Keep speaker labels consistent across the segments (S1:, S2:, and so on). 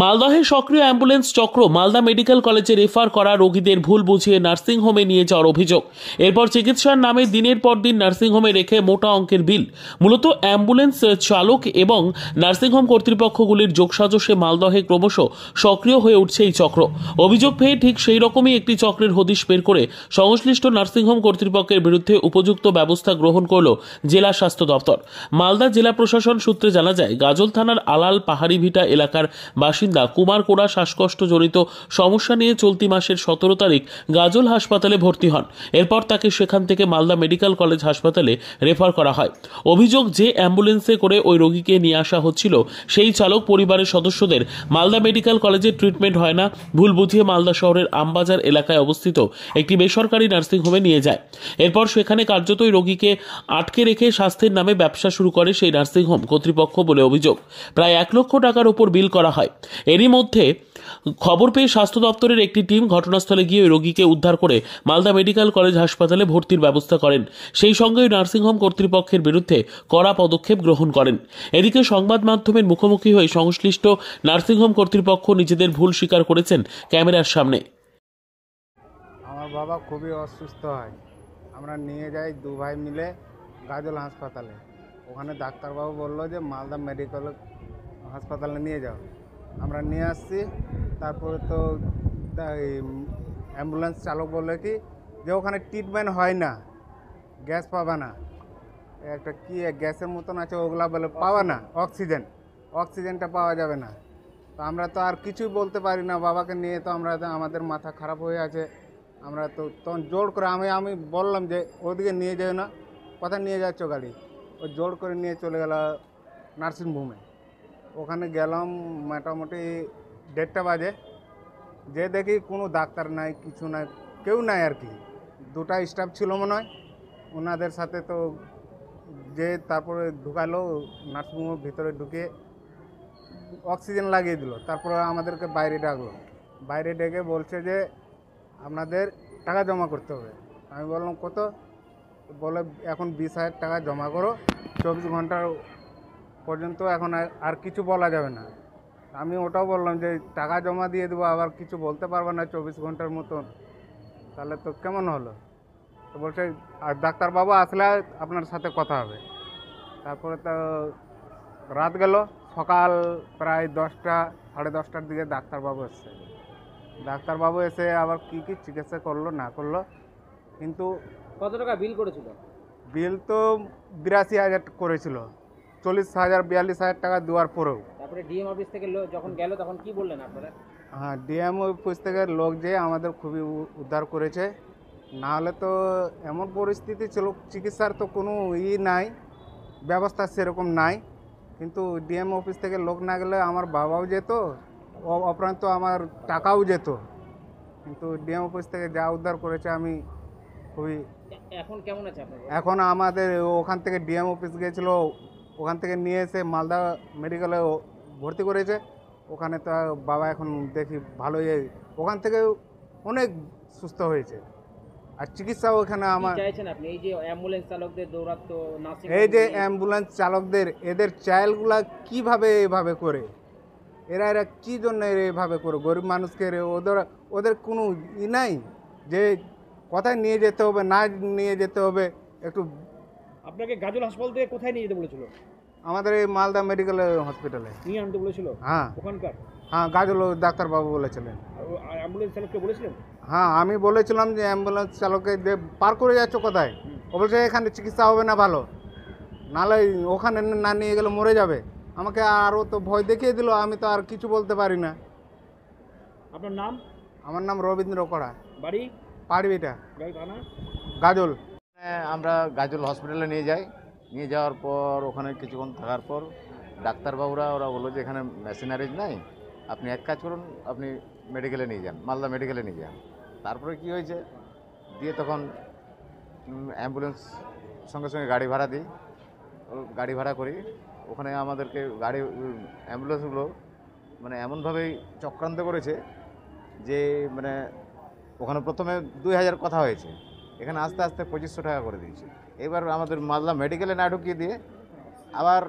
S1: মালদহে সক্রিয় অ্যাম্বুলেন্স চক্র মালদা মেডিকেল কলেজে রেফার করা রোগীদের ভুল বুঝিয়ে নার্সিংহোমে নিয়ে যাওয়ার অভিযোগ। এরপর চিকিৎসার নামে দিনের পর দিন নার্সিংহোমে রেখে মোটা অঙ্কের বিল। মূলত অ্যাম্বুলেন্স চালক এবং নার্সিংহোম কর্তৃপক্ষগুলির যোগসাজশে মালদহে ক্রমশ সক্রিয় হয়ে উঠছে এই চক্র। অভিযোগ পেয়ে ঠিক সেই রকমই একটি চক্রের হদিশ বের করে সংশ্লিষ্ট নার্সিংহোম কর্তৃপক্ষের বিরুদ্ধে উপযুক্ত ব্যবস্থা গ্রহণ করল জেলা স্বাস্থ্য দপ্তর। মালদা জেলা প্রশাসন সূত্রে জানা যায়, গাজল থানার আলাল পাহাড়ি ভিটা এলাকার বাসিন্দা কুমার কোড়া শ্বাসকষ্ট জনিত সমস্যা নিয়ে চলতি মাসের 17 তারিখ গাজল হাসপাতালে ভর্তি হন। এরপর তাকে সেখান থেকে মালদা মেডিকেল কলেজ হাসপাতালে রেফার করা হয়। অভিযোগ, যে অ্যাম্বুলেন্সে করে ওই রোগীকে নিয়ে আসা হচ্ছিল সেই চালক পরিবারের সদস্যদের মালদা মেডিকেল কলেজে ট্রিটমেন্ট হয় না, ভুল বুঝিয়ে মালদা শহরের আমবাজার এলাকায় অবস্থিত একটি বেসরকারি নার্সিংহোমে নিয়ে যায়। এরপর সেখানে কার্যতই রোগীকে আটকে রেখে স্বাস্থ্যের নামে ব্যবসা শুরু করে সেই নার্সিংহোম কর্তৃপক্ষ বলে অভিযোগ। প্রায় 1 লক্ষ টাকার উপর বিল করা হয়। এরই মধ্যে খবর পেয়ে স্বাস্থ্য দপ্তরের একটি টিম ঘটনাস্থলে গিয়ে ওই রোগীকে উদ্ধার করে মালদা মেডিকেল কলেজ হাসপাতালে ভর্তির ব্যবস্থা করেন। সেই সঙ্গে নার্সিংহোম কর্তৃপক্ষের বিরুদ্ধে কড়া পদক্ষেপ গ্রহণ করেন। এদিকে সংবাদ মাধ্যমের মুখোমুখি হয়ে সংশ্লিষ্ট নার্সিংহোম কর্তৃপক্ষ নিজেদের ভুল স্বীকার করেছেন ক্যামেরার সামনে।
S2: আমার বাবা খুবই অসুস্থ হয়, আমরা নিয়ে যাই 2 ভাই মিলে গাজল হাসপাতালে। ওখানে ডাক্তারবাবু বললো যে মালদা মেডিকেল হাসপাতালে নিয়ে যাও। আমরা নিয়ে আসছি। তারপরে তো অ্যাম্বুলেন্স চালক বললো কি যে ওখানে ট্রিটমেন্ট হয় না, গ্যাস পাবে না, একটা কি গ্যাসের মতন আছে ওগুলা বলে পাওয়া না, অক্সিজেনটা পাওয়া যাবে না। তো আমরা তো আর কিছুই বলতে পারি না, বাবাকে নিয়ে তো আমাদের মাথা খারাপ হয়ে আছে। আমরা তো তখন জোর করে আমি বললাম যে ওদিকে নিয়ে যাও না, কোথায় নিয়ে যাচ্ছ গাড়ি? ও জোর করে নিয়ে চলে গেল নার্সিংহোমে। ওখানে গেলাম মোটামুটি 1:30 বাজে, যে দেখি কোনো ডাক্তার নাই, কিছু নাই, কেউ নাই আর কি। 2টা স্টাফ ছিল মনে হয়, ওনাদের সাথে তো যে তারপরে ঢুকালো নার্সিংহোমের ভিতরে, ঢুকিয়ে অক্সিজেন লাগিয়ে দিল। তারপরে আমাদেরকে বাইরে ডাকলো, বাইরে ডেকে বলছে যে আপনাদের টাকা জমা করতে হবে। আমি বললাম কত? বলে এখন 20,000 টাকা জমা করো, 24 ঘন্টার পর্যন্ত এখন আর কিছু বলা যাবে না। আমি ওটাও বললাম যে টাকা জমা দিয়ে দেবো, আবার কিছু বলতে পারবে না 24 ঘন্টার মতন, তাহলে তো কেমন হলো? তো বলছে আর ডাক্তারবাবু আসলে আপনার সাথে কথা হবে। তারপরে তো রাত গেল, সকাল প্রায় 10টা সাড়ে 10টার দিকে ডাক্তারবাবু এসছে। ডাক্তারবাবু এসে আবার কি কি চিকিৎসা করলো না করলো, কিন্তু
S3: কত টাকা বিল করেছিল?
S2: বিল তো 82,000 করেছিল, 40,000 42,000 টাকা দেওয়ার পরেও।
S3: তারপরে ডিএম অফিস থেকে যখন গেল তখন কি বললেন আপনারা?
S2: হ্যাঁ, ডিএম অফিস থেকে লোক যে আমাদের খুবই উদ্ধার করেছে। না হলে তো এমন পরিস্থিতি ছিল, চিকিৎসার তো কোনো নাই, ব্যবস্থা সেরকম নাই। কিন্তু ডিএম অফিস থেকে লোক না গেলে আমার বাবাও যেত, অপরান্ত আমার টাকাও যেত। কিন্তু ডিএম অফিস থেকে যা উদ্ধার করেছে আমি খুবই।
S3: এখন কেমন আছে আপনার?
S2: এখন আমাদের ওখান থেকে ডিএম অফিস গিয়েছিল, ওখান থেকে নিয়ে এসে মালদা মেডিকেলে ভর্তি করেছে। ওখানে তো বাবা এখন দেখি ভালোই, ওখান থেকে অনেক সুস্থ হয়েছে। আর চিকিৎসাও এখানে আমার
S3: চাইছেন আপনি এই যে অ্যাম্বুলেন্স চালকদের দৌরাত্ম,
S2: এই যে অ্যাম্বুলেন্স চালকদের এদের চাইল্ডগুলা কিভাবে এভাবে করে, এরা কী জন্য এভাবে করে গরিব মানুষকে ওদের কোনো নাই যে কোথায় নিয়ে যেতে হবে না নিয়ে যেতে হবে। একটু
S3: আপনাকে গাজল হাসপাতাল থেকে কোথায় নিয়ে যেতে বলেছিল?
S2: আমাদের এই মালদা মেডিকেল হসপিটালে
S3: নিয়ে আনতে বলেছিল।
S2: হ্যাঁ
S3: ওখানকার
S2: হ্যাঁ, গাজল ডাক্তারবাবু বলেছিলেন।
S3: অ্যাম্বুলেন্স চালককে বলেছিলেন?
S2: হ্যাঁ, আমি বলেছিলাম যে অ্যাম্বুলেন্স চালককে যে পার করে যাচ্ছ কোথায়? ও বলছে এখানে চিকিৎসা হবে না ভালো, নাহলে ওখানে না নিয়ে গেলে মরে যাবে। আমাকে আরও তো ভয় দেখিয়ে দিল, আমি তো আর কিছু বলতে পারি না।
S3: আপনার নাম?
S2: আমার নাম রবীন্দ্র কড়া,
S3: বাড়ি?
S2: পাড়বিটা,
S3: থানা
S2: গাজল।
S4: আমরা গাজল হসপিটালে নিয়ে যাই, নিয়ে যাওয়ার পর ওখানে কিছুক্ষণ থাকার পর ডাক্তারবাবুরা ওরা বললো যে এখানে মেশিনারিজ নাই, আপনি এক কাজ করুন, আপনি মেডিকেলে নিয়ে যান, মালদা মেডিকেলে নিয়ে যান। তারপরে কি হয়েছে, দিয়ে তখন অ্যাম্বুলেন্স সঙ্গে সঙ্গে গাড়ি ভাড়া দিই, গাড়ি ভাড়া করি। ওখানে আমাদেরকে অ্যাম্বুলেন্সগুলো মানে এমনভাবেই চক্রান্ত করেছে যে মানে ওখানে প্রথমে 2,000 কথা হয়েছে, এখানে আস্তে আস্তে 2500 টাকা করে দিয়েছে। এবার আমাদের মালদা মেডিকেলে না ঢুকিয়ে দিয়ে আবার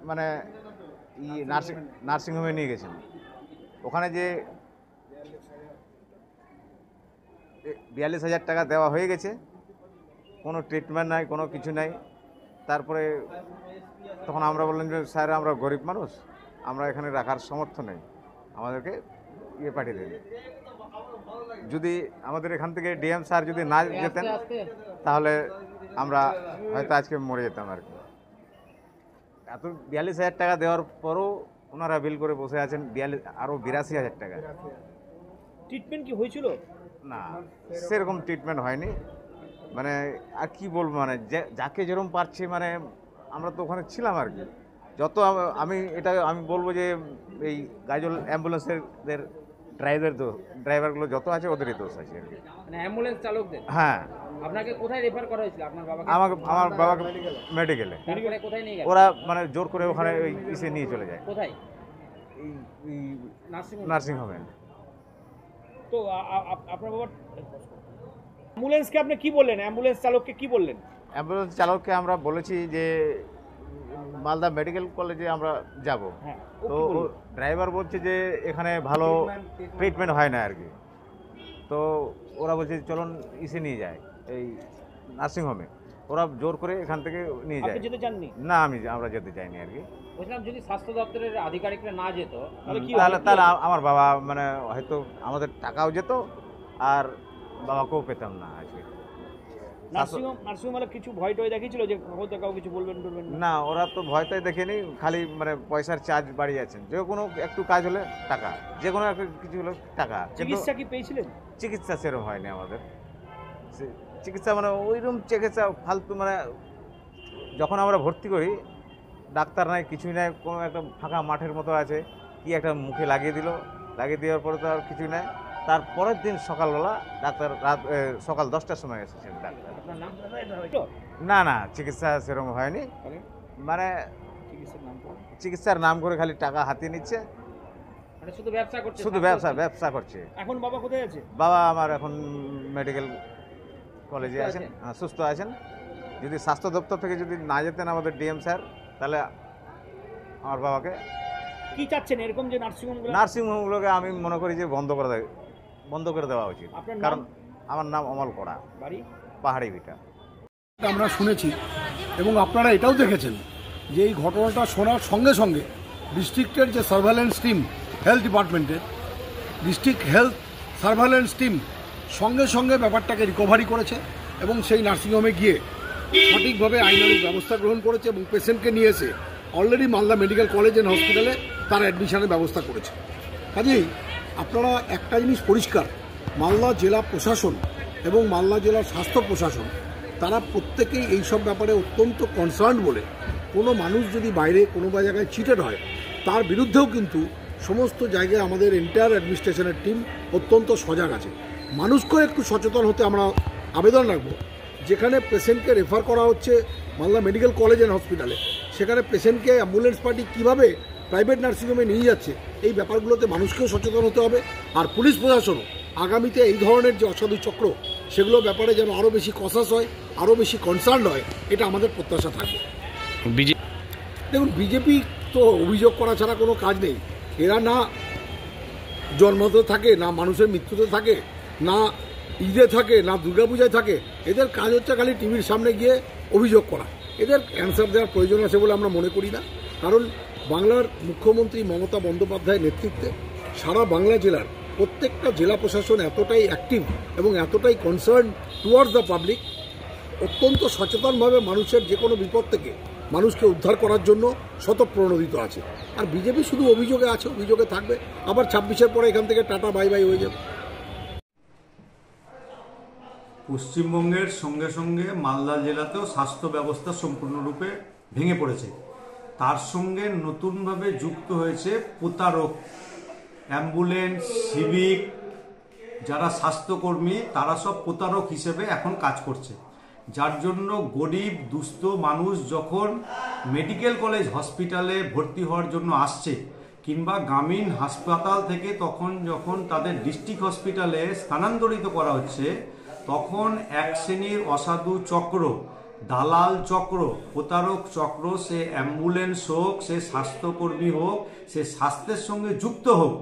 S4: মানে নার্সিংহোমে নিয়ে গেছেন। ওখানে যে 42,000 টাকা দেওয়া হয়ে গেছে, কোনো ট্রিটমেন্ট নাই, কোনো কিছু নাই। তারপরে তখন আমরা বললাম যে স্যার আমরা গরিব মানুষ, আমরা এখানে রাখার সামর্থ্য নেই, আমাদেরকে পাঠিয়ে দেন। যদি আমাদের এখান থেকে ডিএম স্যার যদি না যেতেন তাহলে আমরা হয়তো আজকে মরে যেতাম আর কি। এত 42,000 টাকা দেওয়ার পরও ওনারা বিল করে বসে আছেন আরও 82,000 টাকা।
S3: ট্রিটমেন্ট কি হয়েছিল?
S4: না, সেরকম ট্রিটমেন্ট হয়নি। মানে আর কি বলবো, মানে যাকে যেরকম পারছে, মানে আমরা তো ওখানে ছিলাম আর কি। যত আমি বলবো যে এই গাজল অ্যাম্বুলেন্সের ড্রাইভারগুলো যত আছে ওদেরই দোষ আছে আর কি।
S5: মানে অ্যাম্বুলেন্স চালকদের?
S4: হ্যাঁ।
S5: আপনাকে কোথায় রেফার করা হয়েছিল? আপনার বাবাকে?
S4: আমার বাবাকে মেডিকেলে।
S5: তারপরে কোথায় নিয়ে গেল?
S4: ওরা মানে জোর করে ওখানে ওই ইসে নিয়ে চলে যায়।
S5: কোথায়?
S4: এই
S5: নার্সিংহোমে।
S3: তো আপনার বাবা অ্যাম্বুলেন্সকে আপনি কি বললেন? অ্যাম্বুলেন্স চালককে কি বললেন?
S4: অ্যাম্বুলেন্স চালককে আমরা বলেছি যে মালদা মেডিকেল কলেজে আমরা যাব।
S3: হ্যাঁ,
S4: তো ড্রাইভার বলছে যে এখানে ভালো ট্রিটমেন্ট হয় না আর কি। তো ওরা বলছে চলুন ইসে নিয়ে যায়, এই নার্সিংহোমে। ওরা জোর করে এখান থেকে নিয়ে যায়।
S3: আপনি যেতে চাননি?
S4: না, আমরা যেতে চাইনি আর কি।
S5: বলছিলাম যদি স্বাস্থ্য দপ্তরের আধিকারিকরা না যেত
S3: তাহলে কি
S4: তাহলে আমার বাবা মানে হয়তো আমাদের টাকাও যেত আর বাবাকেও পেতাম না আজকে।
S3: নার্সিংহোমে কিছু ভয় টয় দেখিয়েছিল যে হয়তো কাউ কিছু বলবেন
S4: না, ওরা তো ভয়টাই দেখেনি, খালি মানে পয়সার চার্জ বাড়িয়েছেন। যে কোনো একটু কাজ হলে টাকা, যে কোনো একটা কিছু হলে টাকা।
S3: চিকিৎসা কি পেয়েছিলেন?
S4: চিকিৎসা সেরকম হয়নি আমাদের। চিকিৎসা মানে ওইরকম চিকিৎসা ফালতু, মানে যখন আমরা ভর্তি করি ডাক্তার নাই, কিছুই নাই, কোনো একটা ফাঁকা মাঠের মতো আছে, কি একটা মুখে লাগিয়ে দেওয়ার পরে তো আর কিছুই নাই। তার পরের দিন সকালবেলা ডাক্তার সকাল 10টার সময় এসেছেন ডাক্তার।
S5: আপনার নাম?
S4: না, চিকিৎসা সেরকম হয়নি। মানে চিকিৎসার নাম করে খালি টাকা হাতিয়ে নিচ্ছে,
S5: মানে শুধু ব্যবসা করছে?
S4: শুধু ব্যবসা করছে।
S3: এখন বাবা কোথায় আছে?
S4: বাবা আমার এখন মেডিকেল কলেজে আছেন, সুস্থ আছেন। যদি স্বাস্থ্য দপ্তর থেকে যদি না যেতেন আমাদের ডিএম স্যার, তাহলে আমার বাবাকে
S3: কি চাচ্ছেন এরকম যে
S4: নার্সিংহোমগুলোকে আমি মনে করি যে বন্ধ করে দেওয়া উচিত। কারণ আমার নাম অমল করা,
S3: বাড়ি
S4: পাহাড়ি ভিটা।
S6: আমরা শুনেছি এবং আপনারা এটাও দেখেছেন যে এই ঘটনাটা শোনার সঙ্গে সঙ্গে ডিস্ট্রিক্টের যে সার্ভেলেন্স টিম, হেলথ ডিপার্টমেন্টের ডিস্ট্রিক্ট হেলথ সার্ভেলেন্স টিম সঙ্গে সঙ্গে ব্যাপারটাকে রিকভারি করেছে এবং সেই নার্সিংহোমে গিয়ে সঠিকভাবে আইনানুগ ব্যবস্থা গ্রহণ করেছে এবং পেশেন্টকে নিয়ে এসে already Malda medical college and হসপিটালে তার অ্যাডমিশনের ব্যবস্থা করেছে। কাজেই আপনারা একটা জিনিস পরিষ্কার, মালদা জেলা প্রশাসন এবং মালদা জেলার স্বাস্থ্য প্রশাসন তারা প্রত্যেকেই এইসব ব্যাপারে অত্যন্ত কনসার্ন বলে কোনো মানুষ যদি বাইরে কোনো জায়গায় চিটেড হয় তার বিরুদ্ধেও কিন্তু সমস্ত জায়গায় আমাদের এন্টায়ার অ্যাডমিনিস্ট্রেশনের টিম অত্যন্ত সজাগ আছে। মানুষকেও একটু সচেতন হতে আমরা আবেদন রাখবো। যেখানে পেশেন্টকে রেফার করা হচ্ছে মালদা মেডিকেল কলেজ অ্যান্ড হসপিটালে, সেখানে পেশেন্টকে অ্যাম্বুলেন্স পার্টি কীভাবে প্রাইভেট নার্সিংহোমে নিয়ে যাচ্ছে, এই ব্যাপারগুলোতে মানুষকেও সচেতন হতে হবে। আর পুলিশ প্রশাসনও আগামীতে এই ধরনের যে অসাধু চক্র সেগুলো ব্যাপারে যেন আরও বেশি কনসাস হয়, আরও বেশি কনসার্ন হয়, এটা আমাদের প্রত্যাশা থাকবে। দেখুন, বিজেপি তো অভিযোগ করা ছাড়া কোনো কাজ নেই। এরা না জন্মতে থাকে, না মানুষের মৃত্যুতে থাকে, না ঈদে থাকে, না দুর্গাপূজায় থাকে। এদের কাজ হচ্ছে খালি টিভির সামনে গিয়ে অভিযোগ করা। এদের অ্যান্সার দেওয়ার প্রয়োজন আছে বলে আমরা মনে করি না। কারণ বাংলার মুখ্যমন্ত্রী মমতা বন্দ্যোপাধ্যায়ের নেতৃত্বে সারা বাংলা জেলার প্রত্যেকটা জেলা প্রশাসন এতটাই অ্যাক্টিভ এবং এতটাই কনসার্ন টুয়ার্ডস দ্য পাবলিক, অত্যন্ত সচেতনভাবে মানুষের যে কোনো বিপদ থেকে মানুষকে উদ্ধার করার জন্য স্বতঃপ্রণোদিত আছে। আর বিজেপি শুধু অভিযোগে আছে, অভিযোগে থাকবে। আবার 26-এর পরে এখান থেকে টাটা বাই বাই হয়ে যাবে।
S7: পশ্চিমবঙ্গের সঙ্গে সঙ্গে মালদা জেলাতেও স্বাস্থ্য ব্যবস্থা সম্পূর্ণরূপে ভেঙে পড়েছে। তার সঙ্গে নতুনভাবে যুক্ত হয়েছে প্রতারক, অ্যাম্বুলেন্স, সিভিক, যারা স্বাস্থ্যকর্মী তারা সব প্রতারক হিসেবে এখন কাজ করছে। যার জন্য গরিব দুস্থ মানুষ যখন মেডিকেল কলেজ হসপিটালে ভর্তি হওয়ার জন্য আসছে কিংবা গ্রামীণ হাসপাতাল থেকে যখন তাদের ডিস্ট্রিক্ট হসপিটালে স্থানান্তরিত করা হচ্ছে, তখন এক শ্রেণীর অসাধু চক্র, দালাল চক্র, প্রতারক চক্র, সে অ্যাম্বুলেন্স হোক, সে স্বাস্থ্যকর্মী হোক, সে স্বাস্থ্যের সঙ্গে যুক্ত হোক,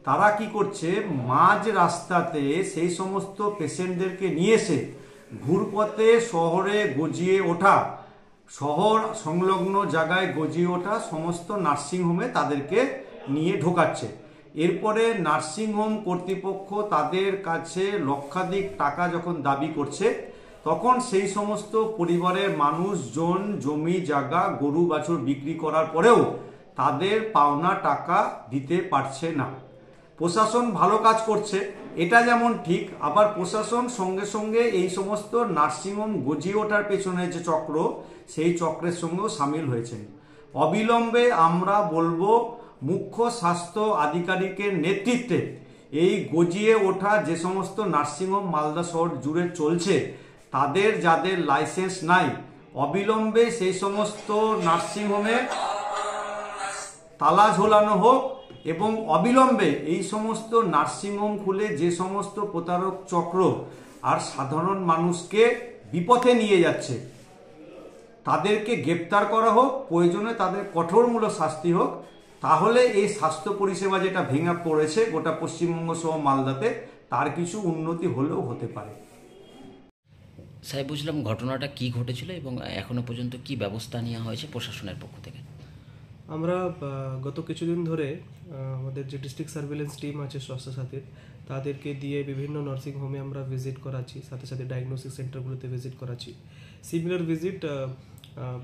S7: তারা কি করছে, মাঝ রাস্তাতে সেই সমস্ত পেশেন্টদেরকে নিয়ে এসে ঘুরপথে শহরে গজিয়ে ওঠা, শহর সংলগ্ন জায়গায় গজিয়ে ওঠা সমস্ত নার্সিংহোমে তাদেরকে নিয়ে ঢোকাচ্ছে। এরপরে নার্সিংহোম কর্তৃপক্ষ তাদের কাছে লক্ষাধিক টাকা যখন দাবি করছে, তখন সেই সমস্ত পরিবারের মানুষজন জমি জায়গা গরু বাছুর বিক্রি করার পরেও তাদের পাওনা টাকা দিতে পারছে না। প্রশাসন ভালো কাজ করছে, এটা যেমন ঠিক, আবার প্রশাসন সঙ্গে সঙ্গে এই সমস্ত নার্সিংহোম গজিয়ে ওঠার পেছনে যে চক্র, সেই চক্রের সঙ্গেও সামিল হয়েছেন। অবিলম্বে আমরা বলবো মুখ্য স্বাস্থ্য আধিকারিকের নেতৃত্বে এই গজিয়ে ওঠা যে সমস্ত নার্সিংহোম মালদা শহর জুড়ে চলছে, তাদের যাদের লাইসেন্স নাই, অবিলম্বে সেই সমস্ত নার্সিংহোমে তালা ঝোলানো হোক এবং অবিলম্বে এই সমস্ত নার্সিংহোম খুলে যে সমস্ত প্রতারক চক্র আর সাধারণ মানুষকে বিপথে নিয়ে যাচ্ছে, তাদেরকে গ্রেপ্তার করা হোক, প্রয়োজনে তাদের কঠোরমূলক শাস্তি হোক। তাহলে এই স্বাস্থ্য পরিষেবা যেটা ভেঙে পড়েছে গোটা পশ্চিমবঙ্গ সহ মালদাতে, তার কিছু উন্নতি হলেও হতে পারে।
S8: সাহেব, বুঝলাম ঘটনাটা কি ঘটেছিল এবং এখনো পর্যন্ত কি ব্যবস্থা নেওয়া হয়েছে প্রশাসনের পক্ষ থেকে?
S9: আমরা গত কিছুদিন ধরে আমাদের যে ডিস্ট্রিক্ট সার্ভিলেন্স টিম আছে স্বাস্থ্যসাথীর, তাদেরকে দিয়ে বিভিন্ন নার্সিং হোমে আমরা ভিজিট করাচ্ছি, সাথে সাথে ডায়াগনোসিস সেন্টারগুলোতে ভিজিট করাচ্ছি। সিমিলার ভিজিট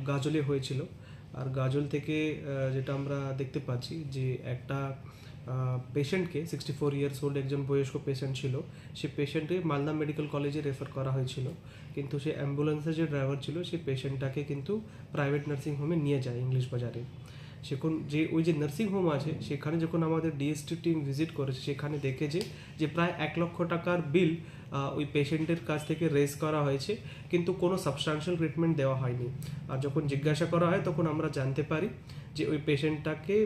S9: গাজলে হয়েছিল। আর গাজল থেকে যেটা আমরা দেখতে পাচ্ছি যে একটা পেশেন্টকে 64 ইয়ার্স ওল্ড একজন বয়স্ক পেশেন্ট ছিল, সে পেশেন্টকে মালদা মেডিকেল কলেজে রেফার করা হয়েছিল, কিন্তু সে অ্যাম্বুলেন্সের যে ড্রাইভার ছিল সেই পেশেন্টটাকে কিন্তু প্রাইভেট নার্সিং হোমে নিয়ে যায় ইংলিশ বাজারে। সেখন ওই যে নার্সিং হোম আছে সেখানে যখন আমাদের ডিএসটি টিম ভিজিট করেছে, সেখানে দেখেছে যে প্রায় 1 লক্ষ টাকার বিল ওই পেশেন্টের কাছ থেকে রেজ করা হয়েছে, কিন্তু কোনো সাবস্টান্সিয়াল ট্রিটমেন্ট দেওয়া হয়নি। আর যখন জিজ্ঞাসা করা হয় তখন আমরা জানতে পারি যে ওই পেশেন্টটাকে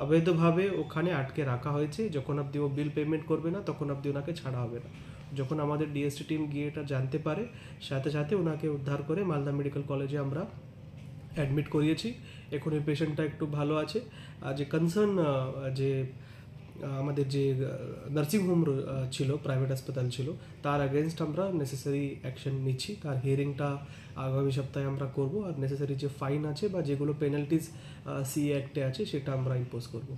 S9: অবৈধভাবে ওখানে আটকে রাখা হয়েছে। যখন অবধি ও বিল পেমেন্ট করবে না তখন অবধি ওনাকে ছাড়া হবে না। যখন আমাদের ডিএসটি টিম গিয়ে এটা জানতে পারে, সাথে সাথে ওনাকে উদ্ধার করে মালদা মেডিকেল কলেজে আমরা অ্যাডমিট করিয়েছি। এখন ওই পেশেন্টটা একটু ভালো আছে। আর যে কনসার্ন যে আমাদের যে নার্সিং হোম ছিল, প্রাইভেট হাসপাতাল ছিল, তার অ্যাগেনস্ট আমরা নেসেসারি অ্যাকশন নিচ্ছি। তার হিয়ারিংটা আগামী সপ্তাহে আমরা করব। আর নেসেসারি যে ফাইন আছে বা যেগুলো পেনাল্টিস সিএ অ্যাক্টে আছে সেটা আমরা ইম্পোজ করব।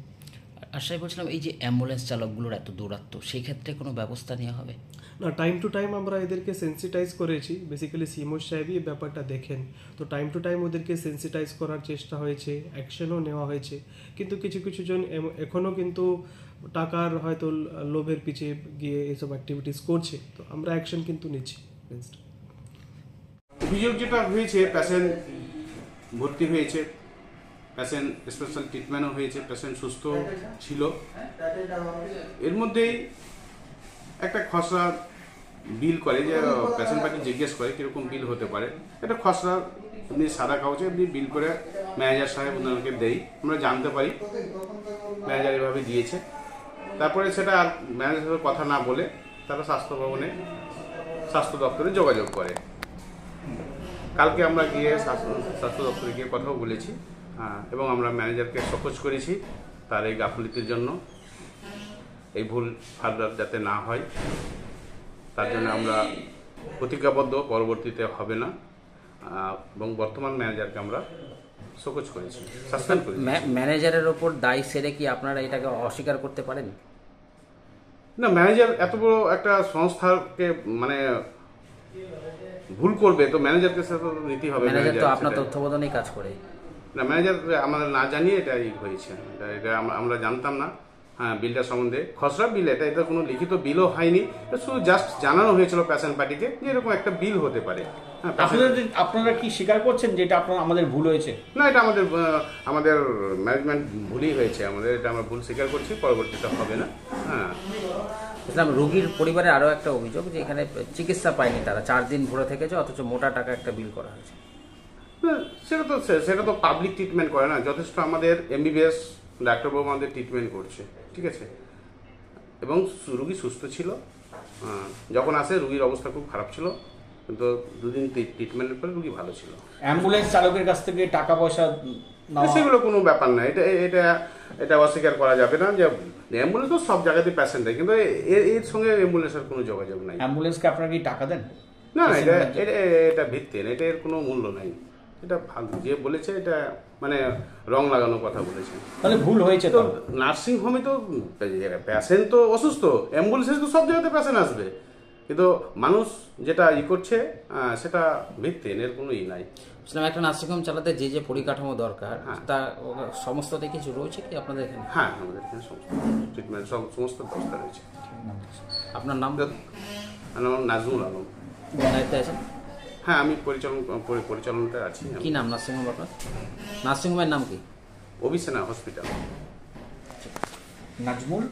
S8: আর সাহেব, বলছিলাম এই যে অ্যাম্বুলেন্স চালকগুলোর এত দৌরাত্ম, সেই ক্ষেত্রে কোনো ব্যবস্থা নেওয়া হবে?
S9: না, টাইম টু টাইম আমরা এদেরকে সেন্সিটাইজ করেছি। বেসিক্যালি সিএমও সাহেবই এই ব্যাপারটা দেখেন, তো টাইম টু টাইম ওদেরকে সেন্সিটাইজ করার চেষ্টা হয়েছে, অ্যাকশনও নেওয়া হয়েছে। কিন্তু কিছু কিছু জন এখনও কিন্তু টাকার হয়তো লোভের পিছিয়ে গিয়ে এইসব অ্যাক্টিভিটিস করছে, তো আমরা অ্যাকশন কিন্তু নিচ্ছি।
S10: অভিযোগ যেটা হয়েছে, পেশেন্ট ভর্তি হয়েছে, পেশেন্ট স্পেশাল ট্রিটমেন্টও হয়েছে, পেশেন্ট সুস্থ ছিল। এর মধ্যেই একটা খসড়া বিল করে, যে পেশেন্ট পার্টি জিজ্ঞেস করে কীরকম বিল হতে পারে। একটা খসড়া এমনি সাদা কাগজে এমনি বিল করে ম্যানেজার সাহেব ওনাকে দেই, আমরা জানতে পারি ম্যানেজার এভাবে দিয়েছে। তারপরে সেটা আর ম্যানেজারের কথা না বলে তারা স্বাস্থ্য ভবনে স্বাস্থ্য দপ্তরে যোগাযোগ করে। কালকে আমরা গিয়ে স্বাস্থ্য দপ্তরে গিয়ে কথাও বলেছি এবং আমরা ম্যানেজারকে শোকজ করেছি তার এই গাফিলতির জন্য। এই ভুল ফার্দার যাতে না হয় তার জন্য আমরা প্রতিজ্ঞাবদ্ধ, পরবর্তীতে হবে না। এবং বর্তমান ম্যানেজারকে আমরা শোকজ করেছি, সাসপেন্ড করেছি।
S8: ম্যানেজারের ওপর দায় সেরে কি আপনারা এটাকে অস্বীকার করতে পারেন?
S10: না, ম্যানেজার এত বড় একটা সংস্থাকে মানে ভুল করবে তো ম্যানেজারকে সাথে নিতে হবে।
S8: ম্যানেজার তো আপনার তত্ত্বাবধানেই কাজ করে।
S10: না, ম্যানেজার আমাদের না জানিয়ে এটা হয়েছে, এটা আমরা জানতাম না। হ্যাঁ, বিলটা সম্বন্ধে খসড়া বিল, এটা কোনো লিখিত বিলও হয়নি, শুধু জাস্ট জানানো হয়েছিল পেশেন্ট পার্টিকে যে এরকম একটা বিল হতে পারে। হ্যাঁ,
S3: আপনারা কি স্বীকার করছেন যে এটা আমাদের ভুল হয়েছে?
S10: না, এটা আমাদের ম্যানেজমেন্ট ভুলই হয়েছে, আমাদের এটা আমরা ভুল স্বীকার করছি, পরবর্তীতে হবে না। হ্যাঁ,
S8: ইসলাম রোগীর পরিবারে আরও একটা অভিযোগ যে এখানে চিকিৎসা পায়নি, তারা 4 দিন ভরে থেকেছে, অথচ মোটা টাকা একটা বিল করা হয়েছে।
S10: সেটা তো পাবলিক ট্রিটমেন্ট করে না, যথেষ্ট আমাদের এমবিবিএস ডাক্তারবাবু আমাদের ট্রিটমেন্ট করছে, ঠিক আছে, এবং রুগী সুস্থ ছিল। যখন আসে রুগীর অবস্থা খুব খারাপ ছিল, কিন্তু 2 দিন ট্রিটমেন্টের পরে রুগী ভালো ছিল।
S3: অ্যাম্বুলেন্স চালকের কাছ থেকে টাকা পয়সা
S10: সেগুলো কোনো ব্যাপার না। এটা এটা অস্বীকার করা যাবে না যে অ্যাম্বুলেন্স তো সব জায়গাতে প্যাসেন্ট দেয়, কিন্তু এর সঙ্গে অ্যাম্বুলেন্সের কোনো যোগাযোগ নাই।
S3: অ্যাম্বুলেন্সকে আপনারা কি টাকা দেন?
S10: না না, এটা ভিত্তিহীন, এটা এর কোনো মূল্য নাই। এটা ফালতু যে বলেছে, এটা মানে রং লাগানোর কথা বলেছে।
S3: তাহলে ভুল হয়েছে
S10: তো নার্সিং হোমে তো পেশেন্ট তো অসুস্থ, অ্যাম্বুলেন্সে তো সব জায়গাতে পেশেন্ট আসবে, কিন্তু মানুষ যেটা করছে সেটা ভিত্তিহীন, এর কোনো নাই।
S8: একটা নার্সিংহোম চালাতে যে যে পরিকাঠামো দরকার তা সমস্ততে কিছু রয়েছে কি আপনাদের এখানে?
S10: হ্যাঁ, আমাদের এখানে সমস্ত ট্রিটমেন্ট সমস্ত ব্যবস্থা রয়েছে।
S8: আপনার নাম?
S10: আমার নাম নাজমুল আলম।
S8: দায়িত্বে আছেন?
S10: হ্যাঁ, আমি পরিচালনাতে আছি।
S8: কি নাম নার্সিংহোম আপনার? নার্সিংহোমের নাম কি?
S10: অভিসেনা হসপিটাল।
S3: নাজমুল